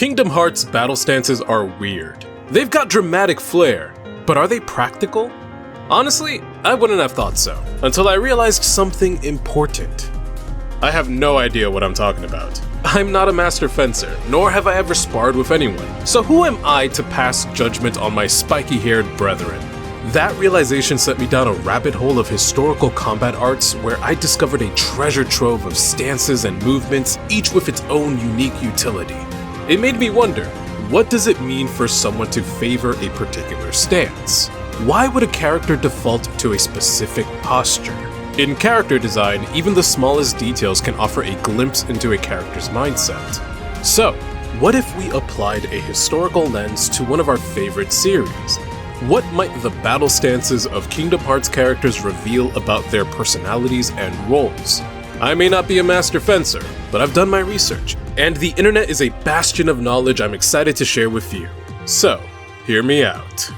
Kingdom Hearts battle stances are weird. They've got dramatic flair, but are they practical? Honestly, I wouldn't have thought so, until I realized something important. I have no idea what I'm talking about. I'm not a master fencer, nor have I ever sparred with anyone, so who am I to pass judgment on my spiky-haired brethren? That realization sent me down a rabbit hole of historical combat arts where I discovered a treasure trove of stances and movements, each with its own unique utility. It made me wonder, what does it mean for someone to favor a particular stance? Why would a character default to a specific posture? In character design, even the smallest details can offer a glimpse into a character's mindset. So, what if we applied a historical lens to one of our favorite series? What might the battle stances of Kingdom Hearts characters reveal about their personalities and roles? I may not be a master fencer, but I've done my research, and the internet is a bastion of knowledge I'm excited to share with you. So, hear me out.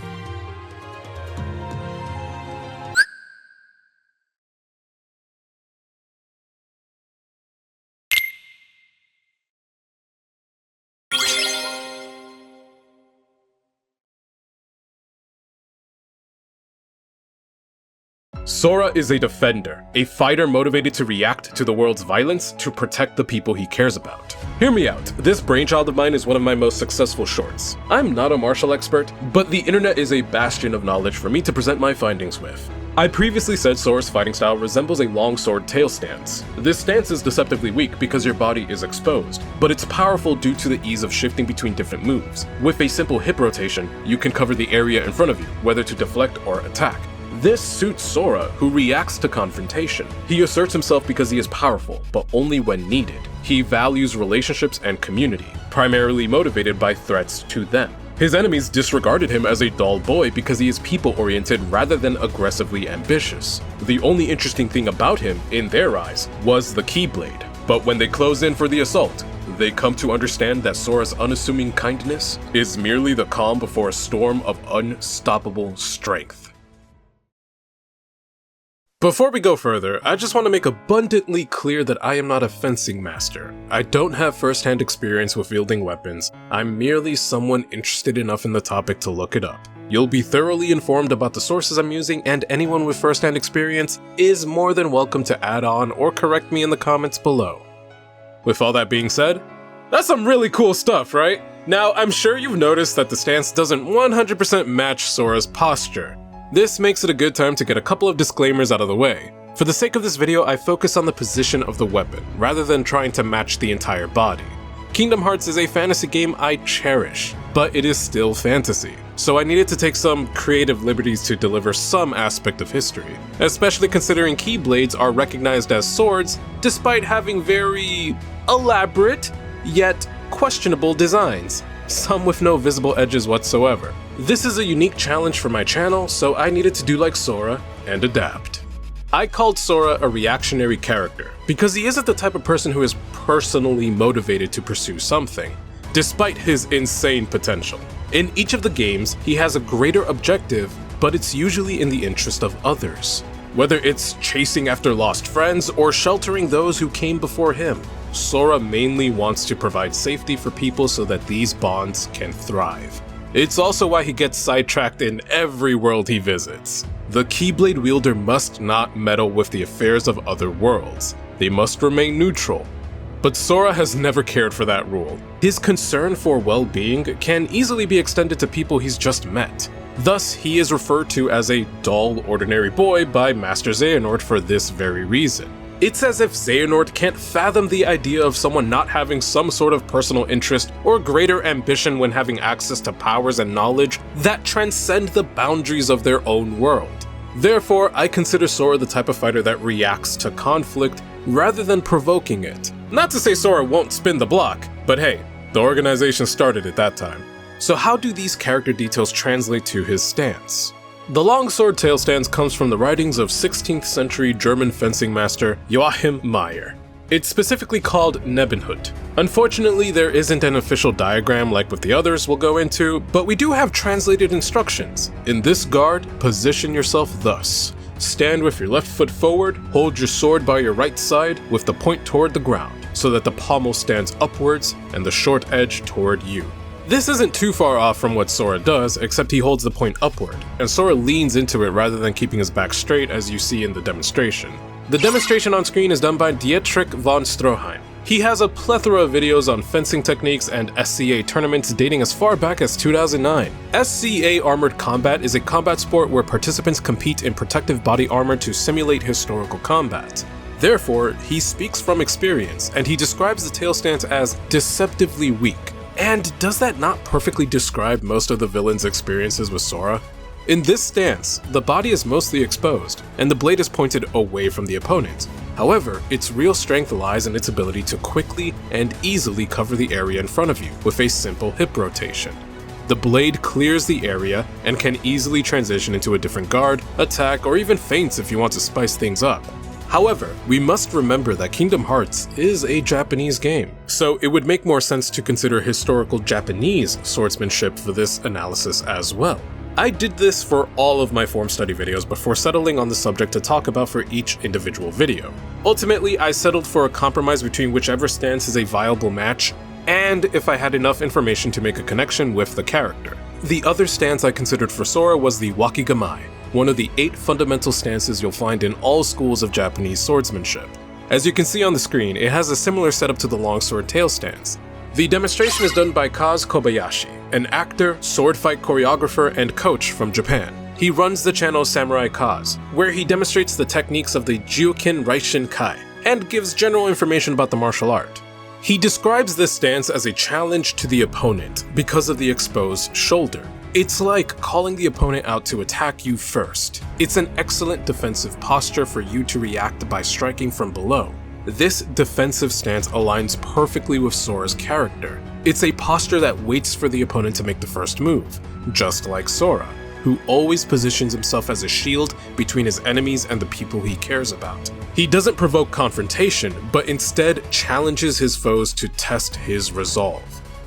Sora is a defender, a fighter motivated to react to the world's violence to protect the people he cares about. Hear me out, this brainchild of mine is one of my most successful shorts. I'm not a martial expert, but the internet is a bastion of knowledge for me to present my findings with. I previously said Sora's fighting style resembles a longsword tail stance. This stance is deceptively weak because your body is exposed, but it's powerful due to the ease of shifting between different moves. With a simple hip rotation, you can cover the area in front of you, whether to deflect or attack. This suits Sora, who reacts to confrontation. He asserts himself because he is powerful, but only when needed. He values relationships and community, primarily motivated by threats to them. His enemies disregarded him as a dull boy because he is people-oriented rather than aggressively ambitious. The only interesting thing about him, in their eyes, was the Keyblade. But when they close in for the assault, they come to understand that Sora's unassuming kindness is merely the calm before a storm of unstoppable strength. Before we go further, I just want to make abundantly clear that I am not a fencing master. I don't have first-hand experience with wielding weapons. I'm merely someone interested enough in the topic to look it up. You'll be thoroughly informed about the sources I'm using, and anyone with first-hand experience is more than welcome to add on or correct me in the comments below. With all that being said, that's some really cool stuff, right? Now, I'm sure you've noticed that the stance doesn't 100% match Sora's posture. This makes it a good time to get a couple of disclaimers out of the way. For the sake of this video, I focus on the position of the weapon, rather than trying to match the entire body. Kingdom Hearts is a fantasy game I cherish, but it is still fantasy, so I needed to take some creative liberties to deliver some aspect of history, especially considering Keyblades are recognized as swords despite having very elaborate, yet questionable designs, some with no visible edges whatsoever. This is a unique challenge for my channel, so I needed to do like Sora and adapt. I called Sora a reactionary character because he isn't the type of person who is personally motivated to pursue something, despite his insane potential. In each of the games, he has a greater objective, but it's usually in the interest of others. Whether it's chasing after lost friends or sheltering those who came before him, Sora mainly wants to provide safety for people so that these bonds can thrive. It's also why he gets sidetracked in every world he visits. The Keyblade wielder must not meddle with the affairs of other worlds. They must remain neutral. But Sora has never cared for that rule. His concern for well-being can easily be extended to people he's just met. Thus, he is referred to as a dull, ordinary boy by Master Xehanort for this very reason. It's as if Xehanort can't fathom the idea of someone not having some sort of personal interest or greater ambition when having access to powers and knowledge that transcend the boundaries of their own world. Therefore, I consider Sora the type of fighter that reacts to conflict rather than provoking it. Not to say Sora won't spin the block, but hey, the organization started it that time. So how do these character details translate to his stance? The longsword tail stance comes from the writings of 16th century German fencing master Joachim Meyer. It's specifically called Nebenhut. Unfortunately, there isn't an official diagram like with the others we'll go into, but we do have translated instructions. In this guard, position yourself thus. Stand with your left foot forward, hold your sword by your right side with the point toward the ground. so that the pommel stands upwards and the short edge toward you. This isn't too far off from what Sora does, except he holds the point upward, and Sora leans into it rather than keeping his back straight as you see in the demonstration. The demonstration on screen is done by Dietrich von Stroheim. He has a plethora of videos on fencing techniques and SCA tournaments dating as far back as 2009. SCA Armored Combat is a combat sport where participants compete in protective body armor to simulate historical combat. Therefore, he speaks from experience, and he describes the tail stance as deceptively weak. And does that not perfectly describe most of the villain's experiences with Sora? In this stance, the body is mostly exposed, and the blade is pointed away from the opponent. However, its real strength lies in its ability to quickly and easily cover the area in front of you with a simple hip rotation. The blade clears the area and can easily transition into a different guard, attack, or even feints if you want to spice things up. However, we must remember that Kingdom Hearts is a Japanese game, so it would make more sense to consider historical Japanese swordsmanship for this analysis as well. I did this for all of my form study videos before settling on the subject to talk about for each individual video. Ultimately, I settled for a compromise between whichever stance is a viable match, and if I had enough information to make a connection with the character. The other stance I considered for Sora was the Wakigamai, one of the 8 fundamental stances you'll find in all schools of Japanese swordsmanship. As you can see on the screen, it has a similar setup to the longsword tail stance. The demonstration is done by Kaz Kobayashi, an actor, sword fight choreographer, and coach from Japan. He runs the channel Samurai Kaz, where he demonstrates the techniques of the Juokin Raishin Kai, and gives general information about the martial art. He describes this stance as a challenge to the opponent because of the exposed shoulder. It's like calling the opponent out to attack you first. It's an excellent defensive posture for you to react by striking from below. This defensive stance aligns perfectly with Sora's character. It's a posture that waits for the opponent to make the first move, just like Sora, who always positions himself as a shield between his enemies and the people he cares about. He doesn't provoke confrontation, but instead challenges his foes to test his resolve.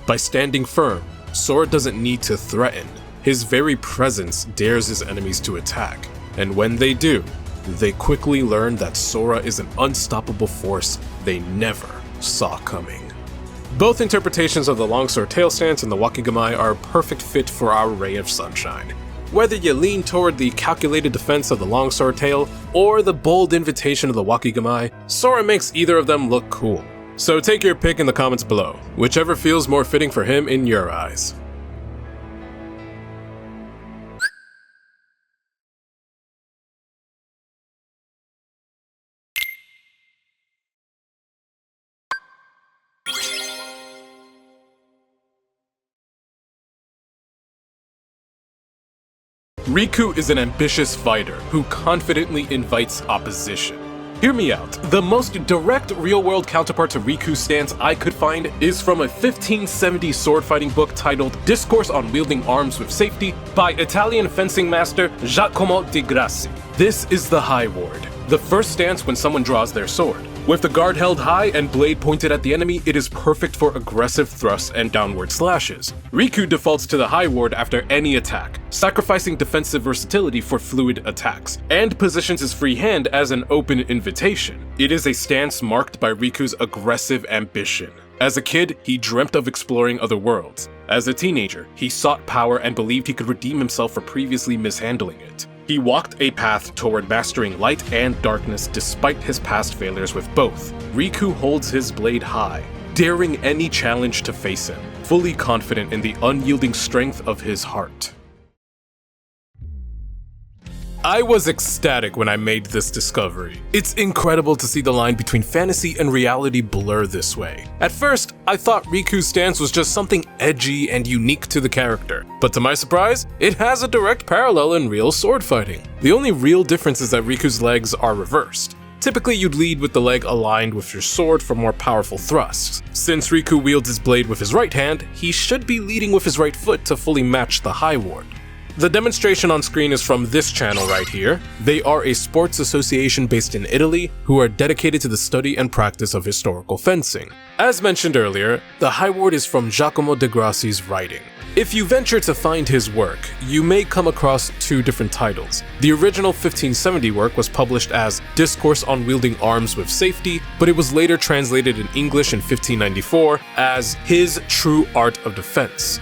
By standing firm, Sora doesn't need to threaten. His very presence dares his enemies to attack, and when they do, they quickly learn that Sora is an unstoppable force they never saw coming. Both interpretations of the longsword tail stance and the Wakigamai are a perfect fit for our ray of sunshine. Whether you lean toward the calculated defense of the longsword tail or the bold invitation of the Wakigamai, Sora makes either of them look cool. So take your pick in the comments below, whichever feels more fitting for him in your eyes. Riku is an ambitious fighter who confidently invites opposition. Hear me out. The most direct real-world counterpart to Riku's stance I could find is from a 1570 sword fighting book titled Discourse on Wielding Arms with Safety by Italian fencing master Giacomo di Grassi. This is the high ward, the first stance when someone draws their sword. With the guard held high and blade pointed at the enemy, it is perfect for aggressive thrusts and downward slashes. Riku defaults to the high ward after any attack, sacrificing defensive versatility for fluid attacks, and positions his free hand as an open invitation. It is a stance marked by Riku's aggressive ambition. As a kid, he dreamt of exploring other worlds. As a teenager, he sought power and believed he could redeem himself for previously mishandling it. He walked a path toward mastering light and darkness despite his past failures with both. Riku holds his blade high, daring any challenge to face him, fully confident in the unyielding strength of his heart. I was ecstatic when I made this discovery. It's incredible to see the line between fantasy and reality blur this way. At first, I thought Riku's stance was just something edgy and unique to the character, but to my surprise, it has a direct parallel in real sword fighting. The only real difference is that Riku's legs are reversed. Typically, you'd lead with the leg aligned with your sword for more powerful thrusts. Since Riku wields his blade with his right hand, he should be leading with his right foot to fully match the high ward. The demonstration on screen is from this channel right here. They are a sports association based in Italy who are dedicated to the study and practice of historical fencing. As mentioned earlier, the high ward is from Giacomo de Grassi's writing. If you venture to find his work, you may come across two different titles. The original 1570 work was published as Discourse on Wielding Arms with Safety, but it was later translated in English in 1594 as His True Art of Defense.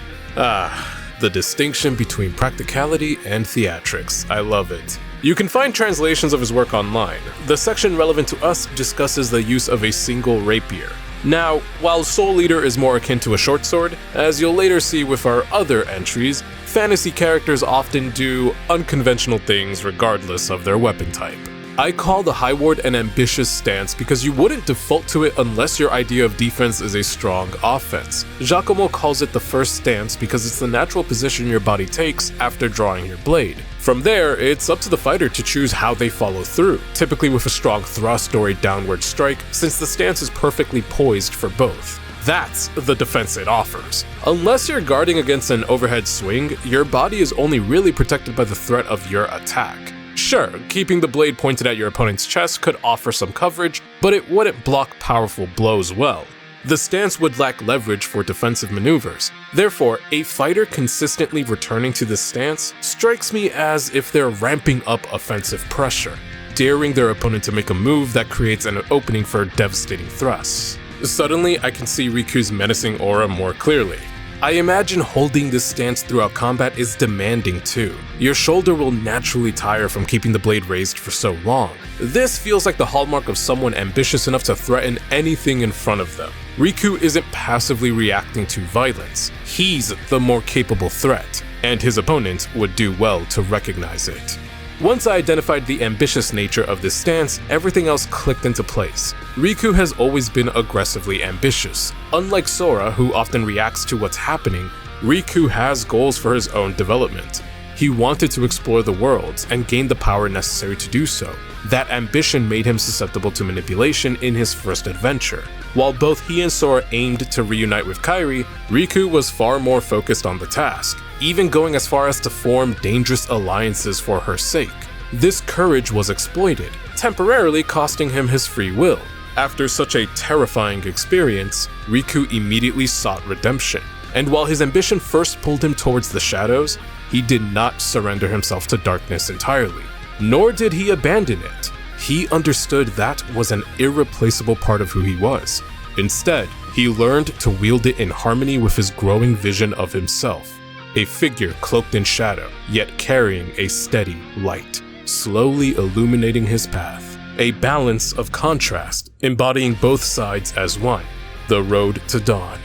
The distinction between practicality and theatrics. I love it. You can find translations of his work online. The section relevant to us discusses the use of a single rapier. Now, while Soul Eater is more akin to a short sword, as you'll later see with our other entries, fantasy characters often do unconventional things regardless of their weapon type. I call the High Ward an ambitious stance because you wouldn't default to it unless your idea of defense is a strong offense. Giacomo calls it the first stance because it's the natural position your body takes after drawing your blade. From there, it's up to the fighter to choose how they follow through, typically with a strong thrust or a downward strike, since the stance is perfectly poised for both. That's the defense it offers. Unless you're guarding against an overhead swing, your body is only really protected by the threat of your attack. Sure, keeping the blade pointed at your opponent's chest could offer some coverage, but it wouldn't block powerful blows well. The stance would lack leverage for defensive maneuvers. Therefore, a fighter consistently returning to this stance strikes me as if they're ramping up offensive pressure, daring their opponent to make a move that creates an opening for devastating thrusts. Suddenly, I can see Riku's menacing aura more clearly. I imagine holding this stance throughout combat is demanding too. Your shoulder will naturally tire from keeping the blade raised for so long. This feels like the hallmark of someone ambitious enough to threaten anything in front of them. Riku isn't passively reacting to violence. He's the more capable threat, and his opponent would do well to recognize it. Once I identified the ambitious nature of this stance, everything else clicked into place. Riku has always been aggressively ambitious. Unlike Sora, who often reacts to what's happening, Riku has goals for his own development. He wanted to explore the worlds and gain the power necessary to do so. That ambition made him susceptible to manipulation in his first adventure. While both he and Sora aimed to reunite with Kairi, Riku was far more focused on the task, even going as far as to form dangerous alliances for her sake. This courage was exploited, temporarily costing him his free will. After such a terrifying experience, Riku immediately sought redemption. And while his ambition first pulled him towards the shadows, he did not surrender himself to darkness entirely. Nor did he abandon it. He understood that was an irreplaceable part of who he was. Instead, he learned to wield it in harmony with his growing vision of himself. A figure cloaked in shadow, yet carrying a steady light, slowly illuminating his path. A balance of contrast, embodying both sides as one. The road to dawn.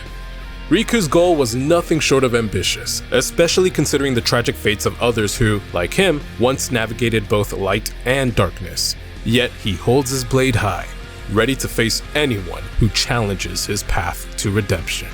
Riku's goal was nothing short of ambitious, especially considering the tragic fates of others who, like him, once navigated both light and darkness. Yet he holds his blade high, ready to face anyone who challenges his path to redemption.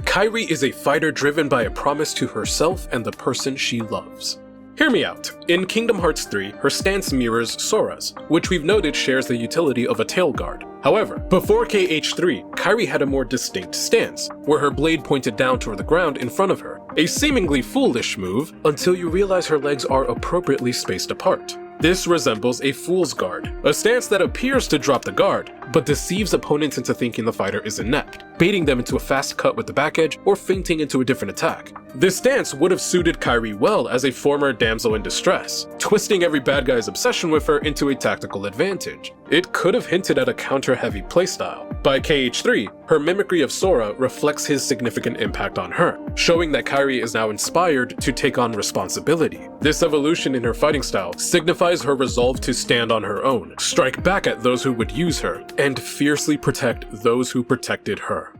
Kairi is a fighter driven by a promise to herself and the person she loves. Hear me out. In Kingdom Hearts 3, her stance mirrors Sora's, which we've noted shares the utility of a tail guard. However, before KH3, Kairi had a more distinct stance, where her blade pointed down toward the ground in front of her. A seemingly foolish move, until you realize her legs are appropriately spaced apart. This resembles a fool's guard, a stance that appears to drop the guard, but deceives opponents into thinking the fighter is inept, baiting them into a fast cut with the back edge or feinting into a different attack. This stance would have suited Kairi well as a former damsel in distress, twisting every bad guy's obsession with her into a tactical advantage. It could have hinted at a counter-heavy playstyle. By KH3, her mimicry of Sora reflects his significant impact on her, showing that Kairi is now inspired to take on responsibility. This evolution in her fighting style signifies her resolve to stand on her own, strike back at those who would use her, and fiercely protect those who protected her.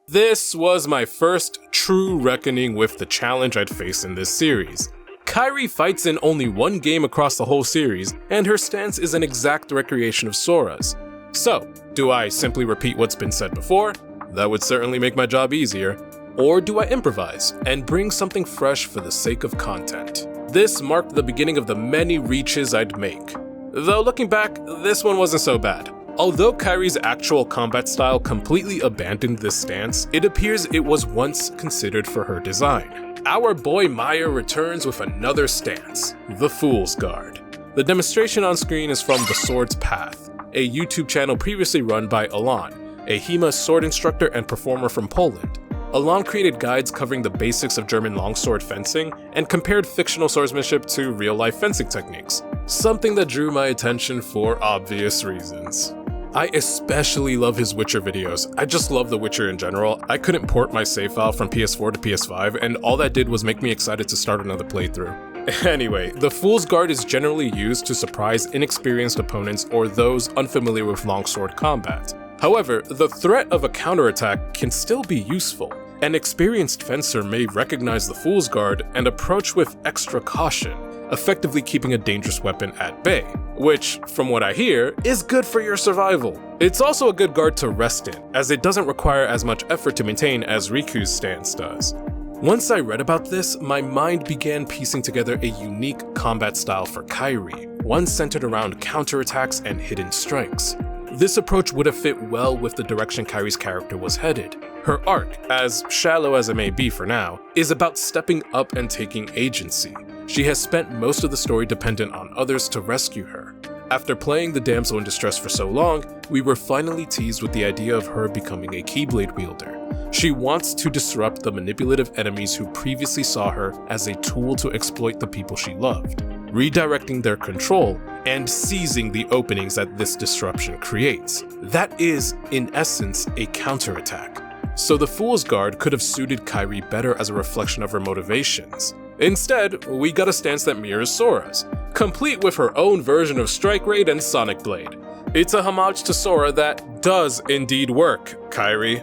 This was my first true reckoning with the challenge I'd face in this series. Kairi fights in only one game across the whole series, and her stance is an exact recreation of Sora's. So, do I simply repeat what's been said before? That would certainly make my job easier. Or do I improvise and bring something fresh for the sake of content? This marked the beginning of the many reaches I'd make. Though looking back, this one wasn't so bad. Although Kairi's actual combat style completely abandoned this stance, it appears it was once considered for her design. Our boy Maya returns with another stance, the Fool's Guard. The demonstration on screen is from The Sword's Path, a YouTube channel previously run by Alon, a HEMA sword instructor and performer from Poland. Alon created guides covering the basics of German longsword fencing and compared fictional swordsmanship to real-life fencing techniques, something that drew my attention for obvious reasons. I especially love his Witcher videos. I just love The Witcher in general. I couldn't port my save file from PS4 to PS5, and all that did was make me excited to start another playthrough. Anyway, the Fool's Guard is generally used to surprise inexperienced opponents or those unfamiliar with longsword combat. However, the threat of a counterattack can still be useful. An experienced fencer may recognize the Fool's Guard and approach with extra caution, effectively keeping a dangerous weapon at bay, which, from what I hear, is good for your survival. It's also a good guard to rest in, as it doesn't require as much effort to maintain as Riku's stance does. Once I read about this, my mind began piecing together a unique combat style for Kairi, one centered around counterattacks and hidden strikes. This approach would have fit well with the direction Kairi's character was headed. Her arc, as shallow as it may be for now, is about stepping up and taking agency. She has spent most of the story dependent on others to rescue her. After playing the damsel in distress for so long, we were finally teased with the idea of her becoming a Keyblade wielder. She wants to disrupt the manipulative enemies who previously saw her as a tool to exploit the people she loved, redirecting their control and seizing the openings that this disruption creates. That is, in essence, a counterattack. So the Fool's Guard could have suited Kairi better as a reflection of her motivations. Instead, we got a stance that mirrors Sora's, complete with her own version of Strike Raid and Sonic Blade. It's a homage to Sora that does indeed work, Kairi.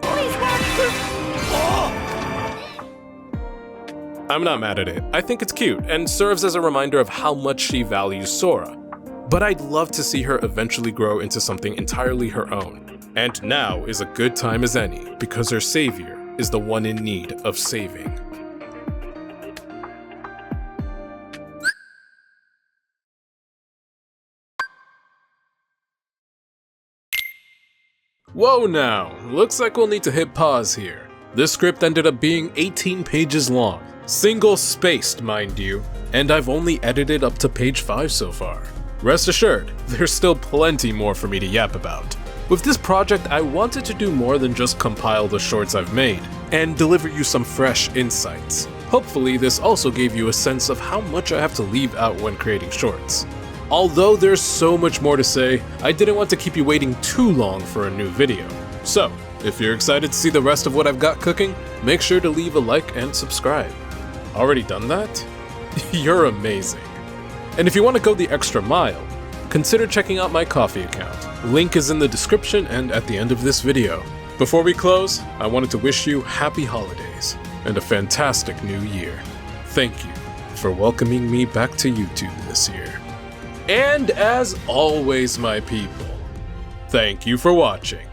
I'm not mad at it. I think it's cute and serves as a reminder of how much she values Sora. But I'd love to see her eventually grow into something entirely her own. And now is a good time as any, because her savior is the one in need of saving. Whoa now, looks like we'll need to hit pause here. This script ended up being 18 pages long, single-spaced mind you, and I've only edited up to page 5 so far. Rest assured, there's still plenty more for me to yap about. With this project, I wanted to do more than just compile the shorts I've made, and deliver you some fresh insights. Hopefully, this also gave you a sense of how much I have to leave out when creating shorts. Although there's so much more to say, I didn't want to keep you waiting too long for a new video. So, if you're excited to see the rest of what I've got cooking, make sure to leave a like and subscribe. Already done that? You're amazing. And if you want to go the extra mile, consider checking out my Ko-fi account. Link is in the description and at the end of this video. Before we close, I wanted to wish you happy holidays and a fantastic new year. Thank you for welcoming me back to YouTube this year. And as always, my people, thank you for watching.